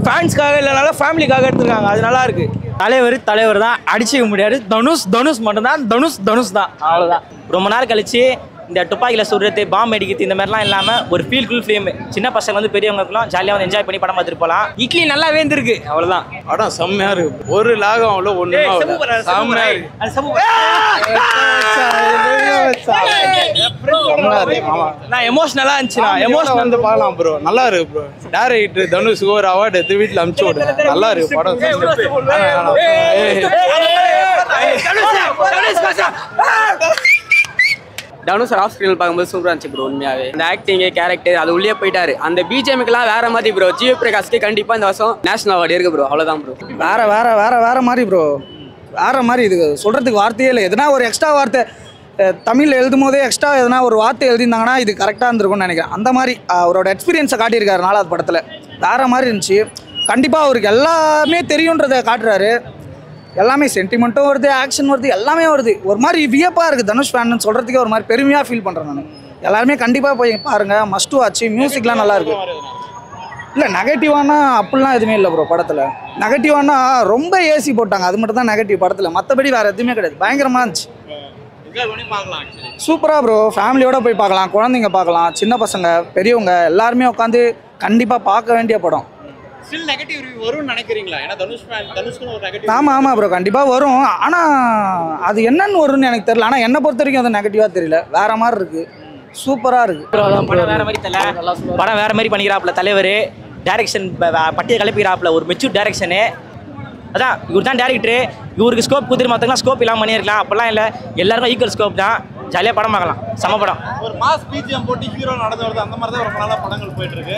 ஃபேன்ஸ்க்காக இல்லைனால ஃபேமிலிக்காக எடுத்துருக்காங்க. அது நல்லா இருக்கு. தலைவர் தான் அடிச்சிக்க முடியாது. தனுஷ் மட்டும்தான். தனுஷ் தான், அவ்வளோதான். ரொம்ப நாள் கழிச்சு இந்த துப்பாக்கியில் சுடுறது, பாம்பு அடிக்கிறது, இந்த மாதிரிலாம் இல்லாமல் ஒரு ஃபீல் ஃபிலிம். சின்ன பசங்க வந்து பெரியவங்களுக்குலாம் ஜாலியாக வந்து என்ஜாய் பண்ணி படம் பார்த்துட்டு போகலாம். இட்லி நல்லா வேந்திருக்கு, அவ்வளோதான். படம் செம்மையா இருக்கு. ஒரு லாகம் அவ்வளோ ஒன்று செம்மையா இருக்கு. நான் எமோஷனலாக இருந்துச்சுண்ணா. எமோஷனல் வந்து பார்க்கலாம் ப்ரோ. நல்லா இருக்கு ப்ரோ. டேரக்டர் தனுஷுக்கு ஒரு அவார்டு எடுத்து வீட்டில் அனுப்பிச்சு விடுங்க. நல்லா இருக்கு படம். தனுஷ் ஹாஸ்பிட்டல் பார்க்கும்போது சூப்பராக இருந்துச்சு ப்ரோ. உண்மையாகவே அந்த ஆக்டிங்கு, கேரக்டர் அது உள்ளே போயிட்டாரு. அந்த பிஜிஎம்க்குலாம் வேற மாதிரி ப்ரோ. ஜிவி பிரகாஷ்க்கு கண்டிப்பாக இந்த வருஷம் நேஷனல் அவார்டு இருக்கு ப்ரோ. அவ்வளோதான் ப்ரோ. வேற மாதிரி ப்ரோ. வேற மாதிரி. இது சொல்கிறதுக்கு வார்த்தையே இல்லை. எதனா ஒரு எக்ஸ்ட்ரா வார்த்தை தமிழில் எழுதும் போதே எக்ஸ்ட்ரா எதனா ஒரு வார்த்தை எழுதியிருந்தாங்கன்னா இது கரெக்டாக இருந்திருக்கும்னு நினைக்கிறேன். அந்த மாதிரி அவரோட எக்ஸ்பீரியன்ஸை காட்டியிருக்காரு 4வது படத்தில். வேறு மாதிரி இருந்துச்சு. கண்டிப்பாக அவருக்கு எல்லாமே தெரியுன்றதை காட்டுறாரு. எல்லாமே சென்டிமெண்ட்டும் வருது, ஆக்ஷன் வருது, எல்லாமே வருது. ஒரு மாதிரி வியப்பாக இருக்குது. தனுஷ் ஃபேன்னு சொல்கிறதுக்கே ஒரு மாதிரி பெருமையாக ஃபீல் பண்ணுறேன் நான். எல்லாருமே கண்டிப்பாக போய் பாருங்கள். Must watch. மியூசிக்லாம் நல்லாயிருக்கு. இல்லை நெகட்டிவானா அப்படிலாம் எதுவுமே இல்லை ப்ரோ படத்தில். நெகட்டிவானா ரொம்ப ஏசி போட்டாங்க, அது மட்டும் தான் நெகட்டிவ் படத்தில். மற்றபடி வேறு எதுவுமே கிடையாது. பயங்கரமாக இருந்துச்சு. சூப்பராக ப்ரோ. ஃபேமிலியோடு போய் பார்க்கலாம். குழந்தைங்க பார்க்கலாம், சின்ன பசங்க, பெரியவங்க எல்லாருமே உட்காந்து கண்டிப்பாக பார்க்க வேண்டிய படம். ஆமாம் ப்ரோ, கண்டிப்பாக வரும். ஆனால் அது என்னன்னு வரும்னு எனக்கு தெரியல. ஆனால் என்னை பொறுத்த வரைக்கும் அது நெகட்டிவாக தெரியல. வேறு மாதிரி இருக்குது. சூப்பராக இருக்குது. படம் வேறு மாதிரி படம் வேறு மாதிரி பண்ணிக்கிறாப்புல தலைவர். டைரக்ஷன் பட்டியை கிளப்பிக்கிறாப்புல. ஒரு மெச்சூர் டைரக்ஷனு. அதான் இவர் தான் டேரக்டரு. இவருக்கு ஸ்கோப் கொடுத்துட்டு மற்றவங்களாம் ஸ்கோப் இல்லாமல் பண்ணியிருக்கலாம். அப்போல்லாம் இல்லை, எல்லாருக்கும் ஈக்குவல் ஸ்கோப் தான். ஜாலியாக படம் பார்க்கலாம். செம படம். ஒரு மாஸ் பிஜிஎம் போட்டு ஹீரோ நடந்து வருது. அந்த மாதிரி தான் ரொம்ப நாளாக படங்கள் போயிட்டு இருக்கு.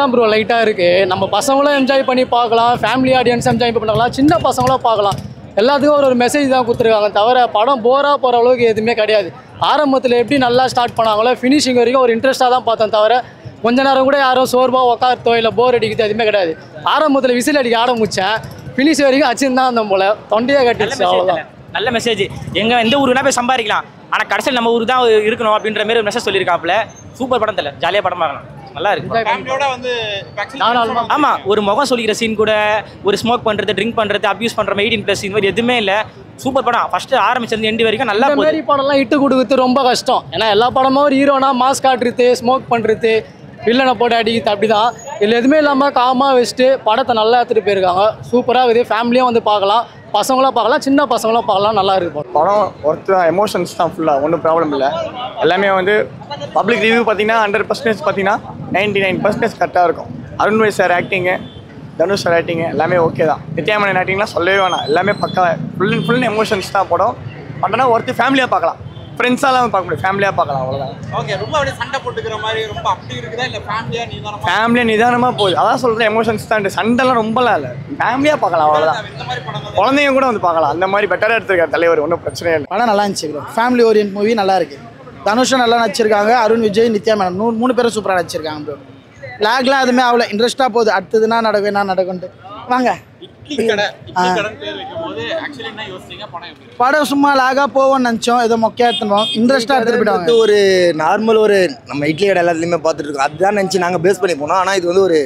தான் ப்ரோ லைட்டாக இருக்குது. நம்ம பசங்களும் என்ஜாய் பண்ணி பார்க்கலாம். ஃபேமிலி ஆடியன்ஸ் என்ஜாய் பண்ணலாம். சின்ன பசங்களும் பார்க்கலாம். எல்லாத்துக்கும் ஒரு மெசேஜ் தான் கொடுத்துருக்காங்க. தவிர படம் போராக போகிற அளவுக்கு எதுவுமே கிடையாது. ஆரம்பத்தில் எப்படி நல்லா ஸ்டார்ட் பண்ணாங்களோ ஃபினிஷிங் வரைக்கும் ஒரு இன்ட்ரெஸ்ட்டாக தான் பார்த்தேன். தவிர கொஞ்ச நேரம் கூட யாரும் சோர்வாக உட்காரத்தோ இல்லை போர் அடிக்கிறது எதுவுமே கிடையாது. ஆரம்பத்தில் விசில் அடிக்க ஆரம்பித்தேன். ஃபினிஷ் வரைக்கும் அச்சுன்னு தான் அந்த போல் தொண்டையே கட்டிடுச்சு. அவ்வளோதான். நல்ல மெசேஜ். எந்த ஊருனா போய் சம்பாதிக்கலாம், ஆனால் கடைசியில் நம்ம ஊர் தான் இருக்கணும் அப்படின்ற மாதிரி ஒரு மெசேஜ் சொல்லியிருக்காப்புல. சூப்பர் படம் தெரியல. ஜாலியாக படம் பார்க்கலாம். நல்லா இருக்கு. ஆமாம், ஒரு முகம் சொல்லிக்கிற சீன் கூட, ஒரு ஸ்மோக் பண்ணுறது, ட்ரிங்க் பண்ணுறது, அப்யூஸ் பண்ணுற 18+ இந்த மாதிரி எதுவுமே இல்லை. சூப்பர் படம். ஃபர்ஸ்ட் ஆரம்பிச்சிருந்து எண்டு வரைக்கும் நல்லா போகுது. மாதிரி படம்லாம் இட்டு கொடுக்குறது ரொம்ப கஷ்டம். ஏன்னா எல்லா படமும் ஒரு ஹீரோனா மாஸ் காட்டுறது, ஸ்மோக் பண்ணுறது, வில்லனை போட்டு அடிக்கிறது, அப்படி தான். இதில் எதுவுமே இல்லாமல் காமாக வச்சுட்டு படத்தை நல்லா எடுத்துகிட்டு போயிருக்காங்க. சூப்பராக இருக்குது. ஃபேமிலியாக வந்து பார்க்கலாம், பசங்களாம் பார்க்கலாம், சின்ன பசங்களாம் பார்க்கலாம். நல்லா இருக்குது படம். ஒருத்தர் எமோஷன்ஸ் தான் ஃபுல்லாக. ஒன்றும் ப்ராப்ளம் இல்லை. எல்லாமே வந்து பப்ளிக் ரிவ்யூ பார்த்தீங்கன்னா 100% பார்த்தீங்கன்னா 99% கரெக்டாக இருக்கும். Arun Vijay sir acting, Dhanush sir acting எல்லாமே ஓகே தான். நித்யாமேனன் ஆக்டிங்லாம் சொல்லவே வேணாம். எல்லாமே பக்கா ஃபுல் எமோஷன்ஸ் தான் படம். பட்டனா ஒருத்தர் ஃபேமிலியாக பார்க்கலாம். ஃப்ரெண்ட்ஸாலாம் பார்க்க முடியும். ஃபேமிலியாக பார்க்கலாம். அவ்வளோதான். ஓகே. ரொம்ப அப்படியே சண்டை போட்டுக்கிற மாதிரி ரொம்ப அப்படி இருக்குதா இல்லை ஃபேமிலியாக நிதானமாக போகுது. அதான் சொல்கிறேன், எமோஷன்ஸ் தான். சண்டைலாம் ரொம்பலாம் இல்லை. ஃபேமிலியாக பார்க்கலாம். அவ்வளோதான். குழந்தைங்க கூட வந்து பார்க்கலாம். அந்த மாதிரி பெட்டராக எடுத்துருக்காரு தலைவர். ஒன்றும் பிரச்சனையே இல்லை. படம் நல்லா இருந்துச்சு ப்ரோ. ஃபேமிலி ஓரியன்ட் மூவி நல்லா இருக்குது. தனுஷும் நல்லா நடிச்சிருக்காங்க. அருண் விஜய், நித்யா மேனன் 3 பேரும் சூப்பராக நடிச்சிருக்காங்க ப்ரோ. லாக்லாம் எதுவுமே அவ்வளோ இன்ட்ரெஸ்ட்டாக போகுது. அடுத்ததுன்னா நடக்கும், என்ன நடக்கும்ட்டு வாங்க. படம் சும்மா லாகா போவோம்னு நினச்சோம். ஏதோ மொக்கையாக எடுத்துனோம். இன்ட்ரெஸ்ட்டாக எடுத்துகிட்டு போயிடுவாங்க. ஒரு நார்மல் ஒரு நம்ம இட்லி கடை எல்லாத்துலேயுமே பார்த்துட்டு இருக்கோம். அதுதான் நினச்சி நாங்கள் பேஸ் பண்ணி போனோம். ஆனால் இது வந்து ஒரு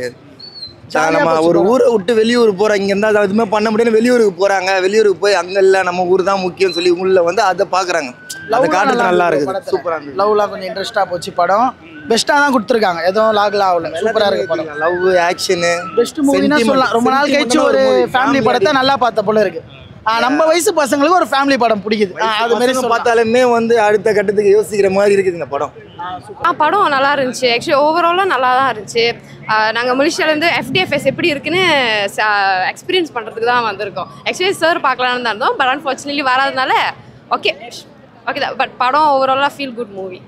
நம்ம ஒரு ஊரை விட்டு வெளியூர் போகிறோம். இங்கே இருந்தால் எதுவுமே பண்ண முடியாது. வெளியூருக்கு போகிறாங்க. வெளியூருக்கு போய் அங்கே இல்லை, நம்ம ஊர் தான் முக்கியம் சொல்லி உள்ள வந்து அதை பார்க்குறாங்க. அதை காட்டுறது நல்லா இருக்குது. சூப்பராக இருக்குது. லவ்லாம் கொஞ்சம் இன்ட்ரெஸ்ட்டாக போச்சு. படம் பெஸ்ட்டாக தான் கொடுத்துருக்காங்க. எதுவும் லாக்லாம் ஆகல. சூப்பராக இருக்குது படம். லவ், ஆக்ஷனு, பெஸ்ட் மூவினா சொல்லலாம். ரொம்ப நாள் கழிச்சு ஒரு ஃபேமிலி படத்தை நல்லா பார்த்த போல இருக்குது. நம்ம வயசு பசங்களுக்கு ஒரு ஃபேமிலி படம் பிடிக்குது. அது மாதிரி பார்த்தாலுமே வந்து அடுத்த கட்டத்துக்கு யோசிக்கிற மாதிரி இருக்குது இந்த படம். படம் நல்லா இருந்துச்சு. ஆக்சுவலி ஓவராலாக நல்லா தான் இருந்துச்சு. நாங்கள் மலேசியாவிலேருந்து FDFS எப்படி இருக்குன்னு எக்ஸ்பீரியன்ஸ் பண்ணுறதுக்கு தான் வந்திருக்கோம். ஆக்சுவலி சார் பார்க்கலான்னு தான் இருந்தோம். பட் அன்ஃபார்ச்சுனேட்லி வராதனால ஓகே தான். பட் படம் ஓவராலாக ஃபீல் குட் மூவி.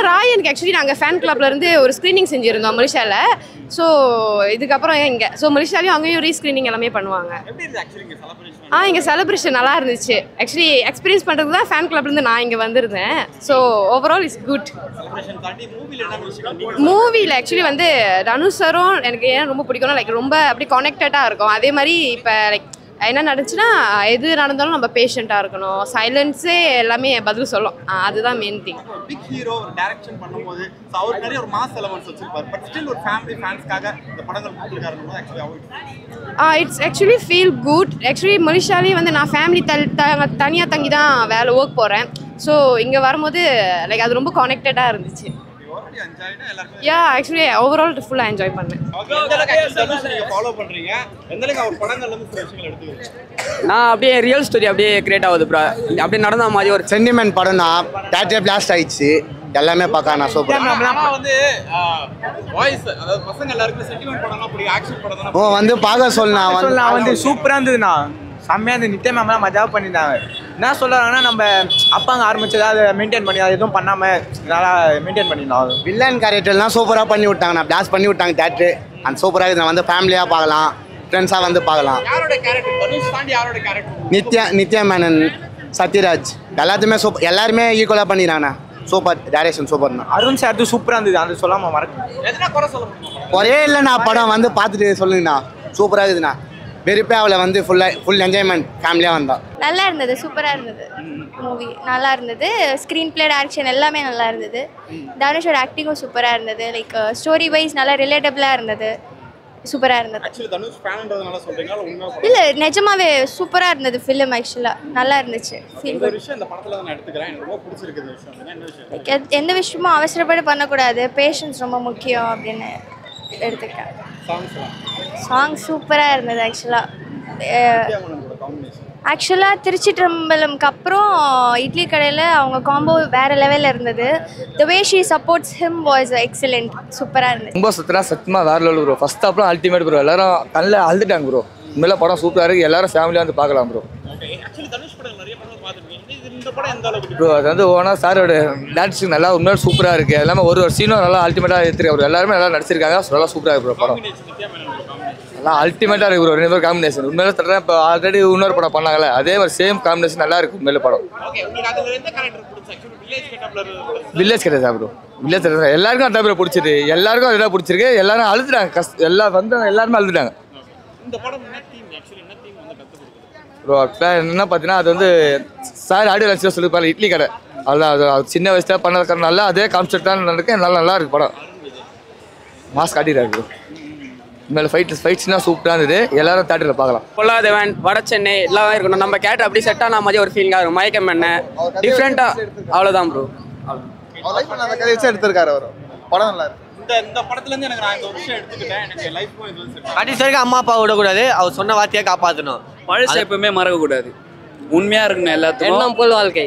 ராயனுக்கு ஆக்சுவலி நாங்கள் ஃபேன் கிளப்லேருந்து ஒரு ஸ்க்ரீனிங் செஞ்சுருந்தோம் மலேசியாவில். ஸோ இதுக்கப்புறம் இங்கே மலேசியாலையும் அங்கேயும் ரீஸ்க்ரீனிங் எல்லாமே பண்ணுவாங்க. இங்கே செலிப்ரேஷன் நல்லா இருந்துச்சு. ஆக்சுவலி எக்ஸ்பீரியன்ஸ் பண்ணுறதுக்கு தான் ஃபேன் கிளப்லேருந்து நான் இங்கே வந்திருந்தேன். So overall it's good. மூவியில் ஆக்சுவலி வந்து தனுஷ் சாரும் எனக்கு ஏன் ரொம்ப பிடிக்கும்னா லைக் ரொம்ப அப்படி கனெக்டடாக இருக்கும். அதே மாதிரி இப்போ லைக் என்ன நடந்துச்சுன்னா எது நடந்தாலும் நம்ம பேஷண்ட்டாக இருக்கணும், சைலன்ஸே எல்லாமே பதில் சொல்லும், அதுதான் மெயின் திங். பிக் ஹீரோ ஒரு டைரக்ஷன் பண்ணும்போது அவர் நிறைய ஒரு மாஸ் எலமெண்ட்ஸ் வச்சிருப்பாரு, பட் ஸ்டில் ஒரு ஃபேமிலி ஃபேன்ஸ்க்காக இந்த படங்கள் கொடுத்துருக்காருன்னு ஆக்சுவலி அவர் it's actually feel good. Actually மலேசியாலேயே வந்து நான் ஃபேமிலி தனியாக தங்கி தான் வேலை ஒர்க் போகிறேன். ஸோ இங்கே வரும்போது லைக் அது ரொம்ப கனெக்டடாக இருந்துச்சு. யா ஆக்சுவலி ஓவரால் ஃபுல்லாக என்ஜாய் பண்ணேன். ஃபாலோ பண்றீங்க, எந்த அளவுக்கு அவர் படங்கள்ல இருந்து சில விஷயங்கள் எடுத்துக்கிறீங்க? நான் அப்படியே ரியல் ஸ்டோரி அப்படியே கிரியேட் ஆகுது ப்ரோ, அப்படியே நடந்த மாதிரி ஒரு சென்டிமெண்ட் படம் தான். தேட்டரே பிளாஸ்ட் ஆயிடுச்சு, எல்லாமே பார்க்க நான் சூப்பர். வந்து வாய்ஸ் அதாவது பசங்க எல்லாருக்கும் சென்டிமெண்ட் படம்லாம் பிடிக்கும், ஆக்ஷன் படம் தான். ஓ வந்து பார்க்க சொல்லலாம் வந்து சூப்பராக இருந்ததுண்ணா, செம்மையாக இருந்து நித்யா மேம்லாம் மஜாவாக பண்ணியிருந்தாங்க. என்ன சொல்கிறாங்கன்னா நம்ம அப்பாங்க ஆரம்பிச்சதை அதை மெயின்டைன் பண்ணி அதை எதுவும் பண்ணாமல் நல்லா மெயின்டைன் பண்ணிடலாம். வில்லன் கேரக்டர்லாம் சூப்பராக பண்ணி விட்டாங்க, நான் பிளாஸ்ட் பண்ணி விட்டாங்க தேட்டரு. அந்த சூப்பராக இருக்குது, நான் வந்து ஃபேமிலியாக பார்க்கலாம், ஃப்ரெண்ட்ஸாக வந்து பார்க்கலாம். யாரோட கேரக்டர் தனுஷ் தாண்டி யாரோட கேரக்டர்? நித்யா மேனன், சத்யராஜ் எல்லாத்தையுமே சூப்பர், எல்லாருமே ஈக்குவலாக பண்ணிடுறாங்கண்ணா. சூப்பர் டைரக்ஷன் சூப்பர்ண்ணா. அருண் சார் சூப்பராக இருந்தது, அது சொல்லாமல் மறக்க எதனா குறை சொல்ல முடியுமா? ஒரே இல்லைண்ணா, படம் வந்து பார்த்துட்டு சொல்லுங்கண்ணா, சூப்பராக இருக்குதுண்ணா. வெறுப்பே அவளை வந்து ஃபுல் என்ஜாய்மெண்ட் ஃபேமிலியாக வந்தோம். நல்லா இருந்தது, சூப்பராக இருந்தது மூவி, நல்லா இருந்தது. ஸ்க்ரீன் பிளே, டைரக்ஷன் எல்லாமே நல்லா இருந்தது. தனுஷோட ஆக்டிங்கும் சூப்பராக இருந்தது. லைக் ஸ்டோரி வைஸ் நல்லா ரிலேட்டபிளாக இருந்தது, சூப்பராக இருந்தது. ஆக்சுவலி தனுஷ் ஃபேன்ன்றதுனால சொல்றீங்களா உண்மை? இல்லை நிஜமாவே சூப்பராக இருந்தது ஃபிலிம், ஆக்சுவலாக நல்லா இருந்துச்சு. ஃபீல் ஒரு விஷயம் இந்த படத்துல நான் எடுத்துக்கிறேன், எனக்கு ரொம்ப பிடிச்சிருக்கு இந்த விஷயம். என்ன விஷயம்? லைக் எந்த விஷயமும் அவசரப்பட்டு பண்ணக்கூடாது, பேஷன்ஸ் ரொம்ப முக்கியம் அப்படின்னு எடுத்துக்கிட்டேன். சாங் சூப்பராக இருந்தது. ஆக்சுவலாக திருச்சிற்றம்பலம்க்கு அப்புறம் இட்லி கடையில் அவங்க காம்போ வேறு லெவலில் இருந்தது. The way she supports him was excellent, சூப்பராக இருந்தது. ரொம்ப சத்தியமாக வேறு லெவல் ப்ரோ. ஃபஸ்ட் ஹாஃப்லாம் அல்டிமேட் ப்ரோ, எல்லாரும் கண்ணில் அழுதுட்டாங்க ப்ரோ. உண்மையில படம் சூப்பராக இருக்குது, எல்லாரும் ஃபேமிலியாக வந்து பார்க்கலாம் ப்ரோ. ப்ரோ அது வந்து ஓனா சாரோட டான்ஸிங் நல்லா உண்மையில சூப்பராக இருக்குது. எல்லாமே ஒரு சீனும் நல்லா அல்டிமேட்டாக எடுத்துருக்காரு, எல்லாருமே நல்லா நடிச்சிருக்காங்க, நல்லா சூப்பராக இருக்குது ப்ரோ படம். நல்லா அல்டிமேட்டாக இருக்குது ப்ரோ, 2 பேர் காம்பினேஷன் உண்மையில தட்டுறேன். இப்போ ஆல்ரெடி இன்னொரு படம் பண்ணாங்கல்ல, அதே மாதிரி சேம் காம்பினேஷன் நல்லா இருக்குது உண்மையில படம். வில்லேஜ் கேட்டதா ப்ரோ, வில்லேஜ் கேட்டதா எல்லாருக்கும் அதான் ப்ரோ பிடிச்சிது, எல்லாருக்கும் அதுதான் பிடிச்சிருக்கு, எல்லாரும் அழுதுட்டாங்க, எல்லாம் வந்து எல்லாருமே அழுதுட்டாங்க ப்ரோ. என்ன பார்த்தீங்கன்னா அது வந்து சார் ஆடியோ லட்சியம் சொல்லியிருப்பாரு, இட்லி கடை அதுதான். அது சின்ன வயசுல பண்ணதுனால அதே கான்செப்ட் தான் நடக்கு, நல்லா இருக்கு படம். மாஸ் காட்டிடுறாரு ப்ரோ. மேலே ஃபைட்ஸ்னா சூப்பராக இருந்தது, எல்லாரும் தேட்டரில் பார்க்கலாம். பொல்லாதவன், வட சென்னை எல்லாம் இருக்கணும், நம்ம கேரக்டர் அப்படி செட் ஆன மாதிரி ஒரு ஃபீலிங்காக இருக்கும். மயக்கம் என்ன டிஃப்ரெண்ட்டாக, அவ்வளோதான் ப்ரோ. எடுத்திருக்காரு அவர் படம் நல்லா இருக்கு. இந்த படத்துல இருந்து எனக்கு நான் இந்த விஷயம் எடுத்துக்கிட்டேன், எனக்கு லைஃப்க்கும் இது வந்து கடைசி வரைக்கும் அம்மா அப்பா விடக்கூடாது, அவர் சொன்ன வார்த்தையை காப்பாற்றணும். பழசை எப்பவுமே மறக்கக்கூடாது, உண்மையா இருக்கணும் எல்லாத்துக்கும். எண்ணம் போல் வாழ்க்கை.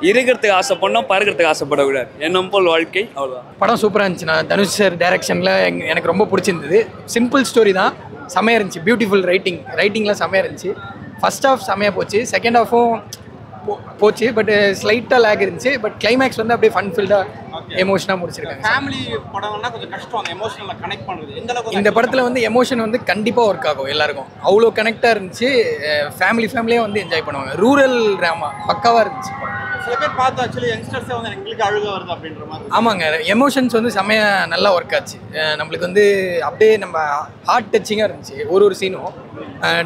இருக்கிறதுக்கு ஆசைப்படணும், பறக்கிறதுக்கு ஆசைப்படக்கூடாது. எண்ணம் போல் வாழ்க்கை, அவ்வளோதான். படம் சூப்பராக இருந்துச்சுண்ணா. தனுஷ் சார் டைரக்ஷனில் எனக்கு ரொம்ப பிடிச்சிருந்தது. சிம்பிள் ஸ்டோரி தான், செம்மையாக இருந்துச்சு. பியூட்டிஃபுல் ரைட்டிங்லாம் செம்மையாக இருந்துச்சு. ஃபர்ஸ்ட் ஹாஃப் செம்மையாக போச்சு, செகண்ட் ஹாஃபும் போச்சு, பட் ஸ்லைட்டாக லேக் இருந்துச்சு. பட் கிளைமேக்ஸ் வந்து அப்படியே ஃபன் ஃபீல்டாக எமோஷனாக முடிச்சிருக்காங்க. ஃபேமிலி படம்னா கொஞ்சம் கஷ்டம் அந்த எமோஷனலை கனெக்ட் பண்ணுறது. எந்த அளவுக்கு இந்த படத்தில் வந்து எமோஷன் வந்து கண்டிப்பாக ஒர்க் ஆகும் எல்லாருக்கும், அவ்வளோ கனெக்டாக இருந்துச்சு. ஃபேமிலியே வந்து என்ஜாய் பண்ணுவாங்க. ரூரல் ட்ராமா பக்காவாக இருந்துச்சு. சில பேர் பார்த்து ஆக்சுவலி யங்ஸ்டர்ஸே வந்து எங்களுக்கு அழுக வருது அப்படின்ற மாதிரி. ஆமாங்க, எமோஷன்ஸ் வந்து செம்மையாக நல்லா ஒர்க் ஆச்சு. நம்மளுக்கு வந்து அப்படியே நம்ம ஹார்ட் டச்சிங்காக இருந்துச்சு ஒரு சீனும்.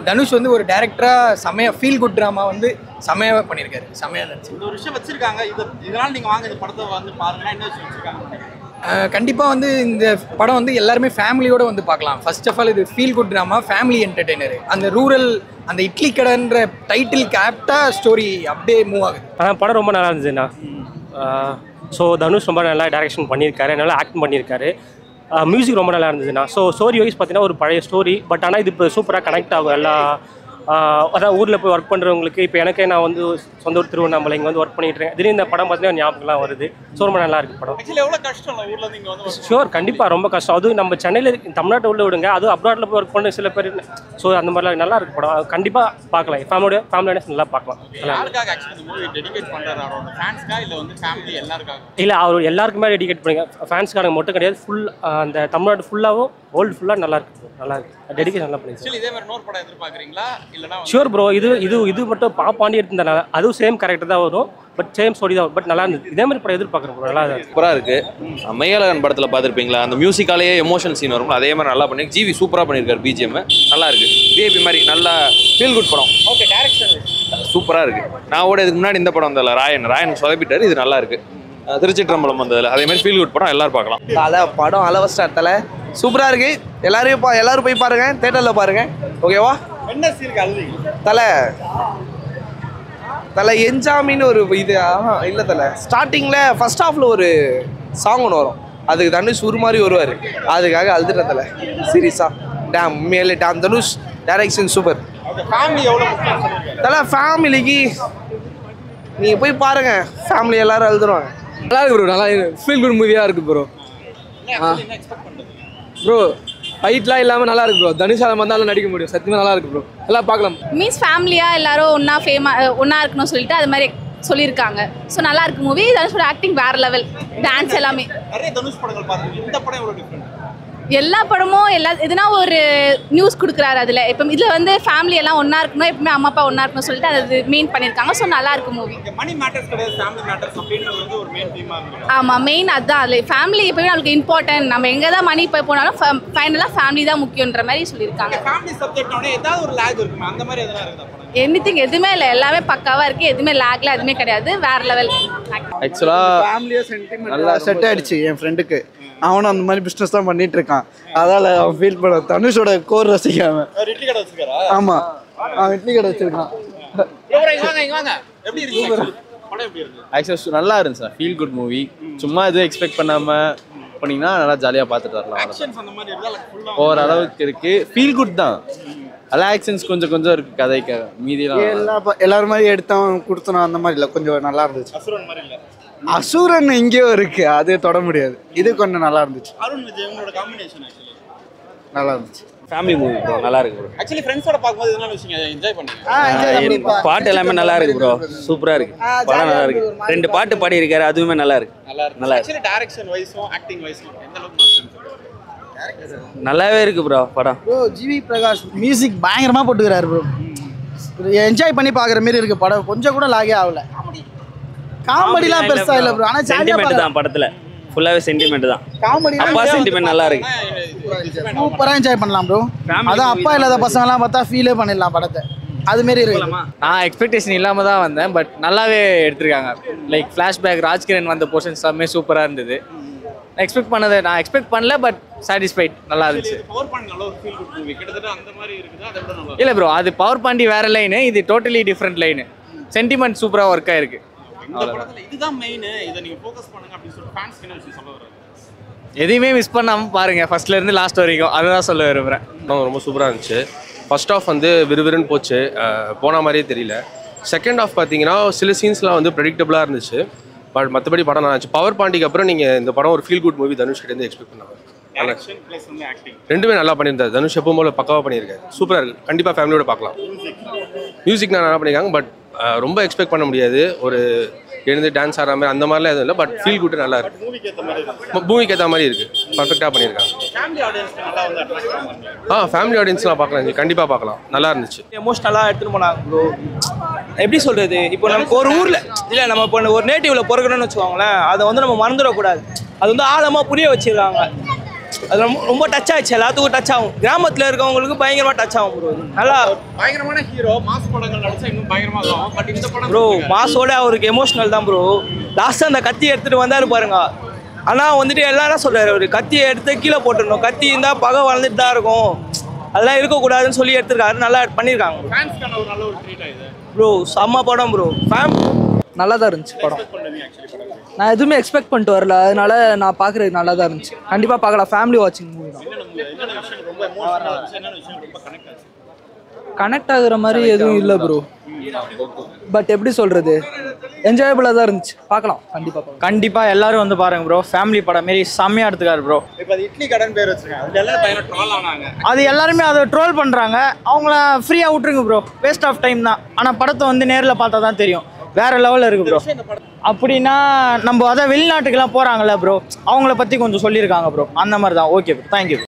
தனுஷ் வந்து ஒரு டேரக்டராக செம்மையாக ஃபீல் குட் ட்ராமா வந்து செம்மையாக பண்ணியிருக்காரு, செம்மையாக இருந்துச்சு. இந்த ஒரு விஷயம் வச்சிருக்காங்க, இதனால் நீங்கள் வாங்க இந்த படத்தை வந்து பாருங்கன்னா என்ன விஷயம் வச்சிருக்காங்க? கண்டிப்பாக வந்து இந்த படம் வந்து எல்லாருமே ஃபேமிலியோடு வந்து பார்க்கலாம். ஃபர்ஸ்ட் ஆஃப் ஆல் இது feel good drama, family entertainer. அந்த ரூரல் அந்த இட்லி கடைன்ற டைட்டிலுக்கு ஆப்டாக ஸ்டோரி அப்படியே மூவ் ஆகுது. படம் ரொம்ப நல்லா இருந்துச்சுண்ணா. ஸோ தனுஷ் ரொம்ப நல்லா டைரக்ஷன் பண்ணியிருக்காரு, நல்லா ஆக்ட் பண்ணியிருக்காரு. மியூசிக் ரொம்ப நல்லா இருந்துச்சுண்ணா. ஸோ ஸ்டோரி வைஸ் பார்த்தீங்கன்னா ஒரு பழைய ஸ்டோரி, பட் ஆனால் இது இப்போ சூப்பராக கனெக்ட் ஆகும் எல்லா அதான் ஊரில் போய் ஒர்க் பண்ணுறவங்களுக்கு. இப்போ எனக்கே நான் வந்து சொந்த ஊர் திருவண்ணாமலை இங்கே வந்து ஒர்க் பண்ணிட்டு இருக்கேன். திடீர்னு இந்த படம் பார்த்தீங்கன்னா ஞாபகம்லாம் வருது. ஸோ ரொம்ப நல்லா இருக்குது படம். எவ்வளோ கஷ்டம் ஊரில் நீங்கள் வந்து? ஷுவர், கண்டிப்பாக ரொம்ப கஷ்டம். அதுவும் நம்ம சென்னையில் தமிழ்நாட்டை உள்ள விடுங்க, அதுவும் அப்ராட்டில் போய் ஒர்க் பண்ண சில பேர். ஸோ அந்த மாதிரிலாம் நல்லா இருக்குது படம், கண்டிப்பாக பார்க்கலாம். ஃபேமிலியோட நல்லா பார்க்கலாம். இல்லை அவர் எல்லாருக்குமே டெடிகேட் பண்ணுங்க, ஃபேன்ஸ்க்கான மட்டும் கிடையாது, ஃபுல் அந்த தமிழ்நாடு ஃபுல்லாகவும் வேர்ல்டு ஃபுல்லாக நல்லா இருக்கு bro. நல்லா இருக்கு டெடிகேஷன் நல்லா பண்ணிருக்காங்க ஆக்சுவலி இதே மாதிரி இன்னொரு படம் எதிர்பார்க்குறீங்களா இல்லைனா ஷூர் ப்ரோ. இது மட்டும் பாப்பாண்டி எடுத்திருந்தாங்க, அதுவும் சேம் கேரக்டர் தான் வரும், பட் சேம் ஸ்டோரி தான், பட் நல்லா இருந்தது. இதே மாதிரி படம் எதிர்பார்க்குறேன் ப்ரோ. நல்லா இருக்கு, சூப்பராக இருக்கு. மையலகன் படத்தில் பார்த்துருப்பீங்களா, அந்த மியூசிக்காலேயே எமோஷன் சீன் வரும், அதே மாதிரி நல்லா பண்ணி ஜிவி சூப்பராக பண்ணியிருக்காரு. பிஜிஎம் நல்லா இருக்கு. விஐபி மாதிரி நல்லா ஃபீல் குட் படம். ஓகே டைரக்ஷன் சூப்பராக இருக்கு. நான் இதுக்கு முன்னாடி இந்த படம் வந்ததில்ல, ராயன் சொதப்பிட்டாரு. இது நல்லா இருக்கு. திருச்சிற்றம்பலம் வந்ததில்ல, அதே மாதிரி ஃபீல் குட் படம் எல்லாரும் பார்க்கலாம். படம் அளவு ஸ்டார்ட்ல சூப்பராக இருக்கு. எல்லாரும் போய் பாருங்க, தேட்டரில் பாருங்க. ஓகேவா? என்ன சீனுக்கு அழுறீங்க? தலை என்ஜாமின்னு ஒரு இது இல்லை தலை. ஸ்டார்டிங்கில் ஃபர்ஸ்ட் ஹாஃபில் ஒரு சாங் ஒன்று வரும், அதுக்கு தனுஷ் ஒரு மாதிரி வருவார், அதுக்காக அழுதுட்டேன் தலை. சீரியஸாக உண்மையிலே தனுஷ் டைரக்ஷன் சூப்பர். ஃபேமிலி எவ்வளோ முக்கியம் சொல்லுங்க தலை. ஃபேமிலிக்கு நீங்கள் போய் பாருங்க, ஃபேமிலி எல்லாரும் அழுதுருவாங்க. நல்லா இருக்கு ப்ரோ. நல்லா ஃபீல் குட் மூவியாக இருக்கு ப்ரோ. ப்ரோ ஃபைட்லாம் இல்லாமல் நல்லா இருக்கு ப்ரோ. தனுஷ் அதை வந்தாலும் நடிக்க முடியும். சத்தியமாக நல்லா இருக்கு ப்ரோ. எல்லாம் பார்க்கலாம். மீன்ஸ் ஃபேமிலியாக எல்லாரும் ஒன்றா இருக்கணும்னு சொல்லிட்டு அது மாதிரி சொல்லியிருக்காங்க. ஸோ நல்லா இருக்கு மூவி. தனுஷோட ஆக்டிங் வேற லெவல், டான்ஸ் எல்லாமே. நிறைய தனுஷ் படங்கள் பார்த்துருக்கீங்க, இந்த படம் எவ்வளோ டிஃப்ரெண்ட்? எல்லா படமும் எதுனா ஒரு நியூஸ் கொடுக்குறாரு அதில். இப்போ இதில் வந்து ஃபேமிலி எல்லாம் ஒன்றா இருக்கணும், எப்பவுமே அம்மா அப்பா ஒன்றா இருக்கணும் சொல்லிட்டு அது மெயின் பண்ணியிருக்காங்க. ஸோ நல்லா இருக்கு மூவி. மணி மேட்டர்ஸ் கிடையாது, ஃபேமிலி மேட்டர்ஸ் அப்படின்றது வந்து ஒரு மெயின் தீமாக இருக்கு. ஆமாம், மெயின் அதுதான். அதில் ஃபேமிலி எப்பவுமே நம்மளுக்கு இம்பார்ட்டன்ட். நம்ம எங்கே தான் மணி போய் போனாலும் ஃபைனலாக ஃபேமிலி தான் முக்கியன்ற மாதிரி சொல்லியிருக்காங்க. ஃபேமிலி சப்ஜெக்டோட ஏதாவது ஒரு லேக் இருக்குமா, அந்த மாதிரி எதனா இருக்குதா படம்? எனிதிங் எதுவுமே இல்லை, எல்லாமே பக்காவாக இருக்குது. எதுவுமே லேக்ல எதுவுமே கிடையாது, வேற லெவல். ஆக்சுவலாக ஃபேமிலியாக சென்டிமெண்ட் நல்லா செட் ஆயிடுச்சு என் ஃப்ரெண்டுக்கு. அவனும் அந்த மாதிரி பிஸ்னஸ் தான் பண்ணிட்டு இருக்கான். அதால் அவன் ஃபீல் பண்ண தனுஷோட கோர் ரசிக்காம. இட்லி கடை வச்சிருக்காரா? ஆமாம், அவன் இட்லி கடை வச்சிருக்கான். வாங்க எப்படி இருக்கு படம்? எப்படி இருக்கு? ஆக்சுவலாக நல்லா இருந்துச்சு சார். Feel good movie. சும்மா எதுவும் எக்ஸ்பெக்ட் பண்ணாமல் போனீங்கன்னா நல்லா ஜாலியாக பார்த்துட்டு வரலாம். ஆக்ஷன்ஸ் அந்த மாதிரி இருந்தா ஃபுல்லா ஓரளவுக்கு இருக்கு. ஃபீல் குட் தான். எல்லா ஆக்ஷன்ஸ் கொஞ்சம் இருக்கு கதைக்கு. மீதியெல்லாம் எல்லாரும் மாதிரி எடுத்தவன் கொடுத்தனும் அந்த மாதிரி இல்லை, கொஞ்சம் நல்லா இருந்துச்சு. அசுரன் மாதிரி இல்லை. அசுரன் எங்கேயோ இருக்கு, அது தொட முடியாது. இது கொஞ்சம் நல்லா இருந்துச்சு. அருண் விஜய் உங்களோட காம்பினேஷன் ஆக்சுவலி நல்லா இருந்துச்சு. ஃபேமிலி மூவி ப்ரோ, நல்லா இருக்கு ப்ரோ. ஆக்சுவலி ஃப்ரெண்ட்ஸோட பார்க்கும்போது இதெல்லாம் விஷயம் என்ஜாய் பண்ணுங்க. பாட்டு எல்லாமே நல்லா இருக்கு ப்ரோ. சூப்பரா இருக்கு படம். நல்லா இருக்கு. 2 பாட்டு பாடி இருக்காரு, அதுவுமே நல்லா இருக்கு. நல்லா ஆக்சுவலி டைரக்ஷன் வைஸும் ஆக்டிங் வைஸும் எந்த அளவுக்கு மாஸ்டர்? நல்லாவே இருக்கு ப்ரோ படம். ப்ரோ ஜிவி பிரகாஷ் மியூசிக் பயங்கரமாக போட்டுக்கிறாரு ப்ரோ. என்ஜாய் பண்ணி பார்க்குற மாரி இருக்கு படம். கொஞ்சம் கூட லாகே ஆகல. காமெடிலாம் பெருசா இல்ல ப்ரோ, ஆனா சென்டிமெண்ட் தான் படத்துல. ஃபுல்லாவே சென்டிமெண்ட் தான். காமெடி அப்பா சென்டிமெண்ட் நல்லா இருக்கு. சூப்பரா என்ஜாய் பண்ணலாம் ப்ரோ. அதான் அப்பா இல்லாத பசங்க எல்லாம் பார்த்தா ஃபீலே பண்ணிடலாம் படத்தை. அது மாரி இருக்கு. நான் எக்ஸ்பெக்டேஷன் இல்லாமல் தான் வந்தேன், பட் நல்லாவே எடுத்திருக்காங்க. லைக் ஃப்ளாஷ்பேக் ராஜ்கிரண் வந்த போர்ஷன்ஸ் எல்லாமே சூப்பராக இருந்தது. நான் எக்ஸ்பெக்ட் பண்ணல, பட் சாட்டிஸ்ஃபைட். நல்லா இருந்துச்சு. பவர் பாயிண்ட் நல்ல ஒரு ஃபீல் குட் மூவி. கிட்டத்தட்ட அந்த மாதிரி இருக்குதா? அதை விட நல்லா இல்லை ப்ரோ, அது பவர் பாண்டி வேற லைனு, இது டோட்டலி டிஃப்ரெண்ட் லைனு. சென்டிமெண்ட் சூப்பராக ஒர்க் ஆயிருக்கு. இந்த படத்துல இதுதான் மெயின், இதை நீங்க ஃபோக்கஸ் பண்ணுங்க அப்படி சொல்லிட்டு ஃபேன்ஸ்க்கு என்ன விஷயம் சொல்ல வர்றாரு? எதையுமே மிஸ் பண்ணாமல் பாருங்க, ஃபர்ஸ்ட்ல இருந்து லாஸ்ட் வரைக்கும். அதுதான் சொல்ல விரும்புகிறேன். ரொம்ப சூப்பராக இருந்துச்சு. ஃபர்ஸ்ட் ஆஃப் வந்து விறுவிறுன்னு போச்சு, போன மாதிரியே தெரியல. செகண்ட் ஆஃப் பார்த்தீங்கன்னா சில சீன்ஸ்லாம் வந்து ப்ரெடிக்டபுளாக இருந்துச்சு, பட் மற்றபடி படம் நல்லா இருந்துச்சு. பவர் பாண்டிக்கு அப்புறம் நீங்கள் இந்த படம் ஒரு ஃபீல் குட் மூவி தனுஷ் கிட்டேருந்து எக்ஸ்பெக்ட் பண்ணாங்க. ரெண்டுமே நல்லா பண்ணியிருந்தாரு. தனுஷ் எப்பவும் போல பக்காவாக பண்ணியிருக்காரு. சூப்பராக இருக்குது. கண்டிப்பாக ஃபேமிலியோட பார்க்கலாம். மியூசிக் நான் நல்லா பண்ணியிருக்காங்க, பட் ரொம்ப எக்ஸ்பெக்ட் பண்ண முடியாது. ஒரு எழுந்து டான்ஸ் ஆடுற மாதிரி அந்த மாதிரிலாம் எதுவும் இல்லை, பட் ஃபீல் குட் நல்லா இருக்கு. மூவிக்கு ஏற்ற மாதிரி இருக்கு. பர்ஃபெக்டாக பண்ணியிருக்காங்க. ஃபேமிலி ஆடியன்ஸ்லாம் பார்க்கலாம், கண்டிப்பாக பார்க்கலாம். நல்லா இருந்துச்சு. எமோஷனலாக எடுத்துகிட்டு போனாங்க ப்ரோ. எப்படி சொல்கிறது, இப்போ நமக்கு ஒரு ஊரில் இல்லை, நம்ம இப்போ ஒரு நேட்டிவில் பிறக்கணும்னு வச்சுக்கோங்களேன், அதை வந்து நம்ம மறந்துடக்கூடாது. அது வந்து ஆழமாக புரிய வச்சிருக்காங்க. அது ரொம்ப டச் ஆச்சு, எல்லாத்துக்கும் டச் ஆகும். கிராமத்தில் இருக்கவங்களுக்கு பயங்கரமாக டச் ஆகும் ப்ரோ. நல்லா பயங்கரமான ஹீரோ. மாஸ் படங்கள் நடிச்சா இன்னும் பயங்கரமாக இருக்கும். பட் இந்த படம் ப்ரோ மாஸோட அவருக்கு எமோஷனல் தான் ப்ரோ. லாஸ்ட்டாக அந்த கத்தி எடுத்துகிட்டு வந்தார் பாருங்க. ஆனால் வந்துட்டு எல்லாரும் சொல்கிறாரு, ஒரு கத்தியை எடுத்து கீழே போட்டுடணும், கத்தி இருந்தால் பகை வளர்ந்துட்டு தான் இருக்கும், அதெல்லாம் இருக்கக்கூடாதுன்னு சொல்லி எடுத்துருக்காரு. நல்லா பண்ணியிருக்காங்க ப்ரோ. செம்ம படம் ப்ரோ. நல்லா தான் இருந்துச்சு படம். நான் எதுவுமே எக்ஸ்பெக்ட் பண்ணிட்டு வரல, அதனால நான் பார்க்குறது நல்லா தான் இருந்துச்சு. கண்டிப்பாக பார்க்கலாம். ஃபேமிலி வாட்சிங் மூவி தான். கனெக்ட் ஆகுற மாதிரி எதுவும் இல்லை ப்ரோ, பட் எப்படி சொல்கிறது, என்ஜாயபிளாக தான் இருந்துச்சு. பார்க்கலாம், கண்டிப்பாக எல்லாரும் வந்து பாருங்க ப்ரோ. ஃபேமிலி படம் மாரி செம்மையாக எடுத்துக்காரு ப்ரோ. இப்போ அது இட்லி கடன் பேர் வச்சுருக்காங்க, அது எல்லாரும் பயங்கர ட்ரோல் ஆனாங்க. அது எல்லாருமே அதை ட்ரோல் பண்ணுறாங்க. அவங்கள ஃப்ரீயாக விட்டுருங்க ப்ரோ. வேஸ்ட் ஆஃப் டைம் தான். ஆனால் படத்தை வந்து நேரில் பார்த்தா தான் தெரியும், வேற லெவலில் இருக்கு ப்ரோ. அப்படின்னா நம்ம அதான் வெளிநாட்டுக்கெல்லாம் போகிறாங்கல்ல ப்ரோ, அவங்கள பற்றி கொஞ்சம் சொல்லியிருக்காங்க ப்ரோ. அந்த மாதிரி தான். Okay bro, thank you.